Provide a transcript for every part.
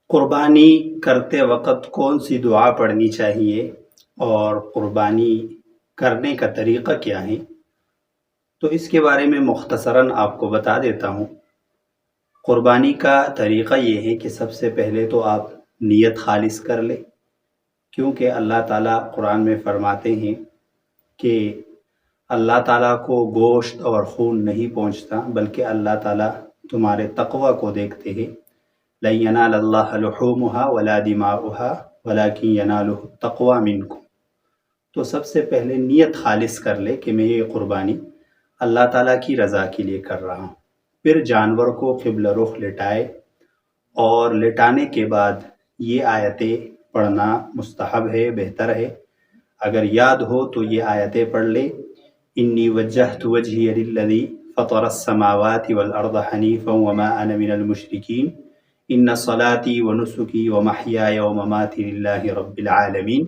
قربانی کرتے وقت کون سی دعا پڑھنی چاہیے اور قربانی کرنے کا طریقہ کیا ہے؟ تو اس کے بارے میں مختصراً آپ کو بتا دیتا ہوں۔ قربانی کا طریقہ یہ ہے کہ سب سے پہلے تو آپ نیت خالص کر لیں، کیونکہ اللہ تعالیٰ قرآن میں فرماتے ہیں کہ اللہ تعالیٰ کو گوشت اور خون نہیں پہنچتا، بلکہ اللہ تعالیٰ تمہارے تقوی کو دیکھتے ہیں۔ لَن يَنَالَ اللَّهَ لُحُومُهَا وَلَا دِمَاؤُهَا وَلَكِنْ يَنَالُهُ التَّقْوَى مِنْكُمْ۔ تو سب سے پہلے نیت خالص کر لے کہ میں یہ قربانی اللہ تعالیٰ کی رضا کے لیے کر رہا ہوں۔ پھر جانور کو قبلہ رخ لٹائے، اور لٹانے کے بعد یہ آیتیں پڑھنا مستحب ہے، بہتر ہے۔ اگر یاد ہو تو یہ آیتیں پڑھ لے: انی وجہت وجہی للذی فطر السماوات والارض حنیفا وما انا من المشرکین ان صلاتی ونسکی ومحیای ومماتی للہ رب العالمین۔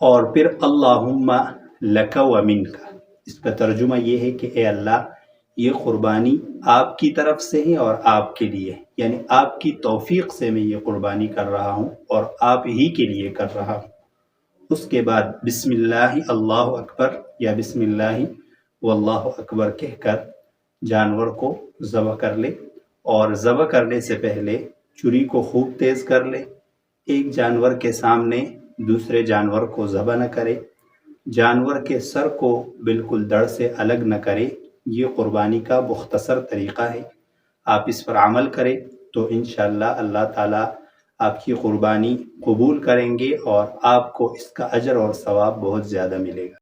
اور پھر اللہم لک ومنک، اس کا ترجمہ یہ ہے کہ اے اللہ، یہ قربانی آپ کی طرف سے ہے اور آپ کے لیے، یعنی آپ کی توفیق سے میں یہ قربانی کر رہا ہوں اور آپ ہی کے لیے کر رہا ہوں۔ اس کے بعد بسم اللہ اللہ اکبر یا بسم اللہ واللہ اکبر کہہ کر جانور کو ذبح کر لے، اور ذبح کرنے سے پہلے چھری کو خوب تیز کر لے۔ ایک جانور کے سامنے دوسرے جانور کو ذبح نہ کرے، جانور کے سر کو بالکل دڑ سے الگ نہ کرے۔ یہ قربانی کا مختصر طریقہ ہے۔ آپ اس پر عمل کریں تو انشاءاللہ اللہ تعالیٰ آپ کی قربانی قبول کریں گے، اور آپ کو اس کا اجر اور ثواب بہت زیادہ ملے گا۔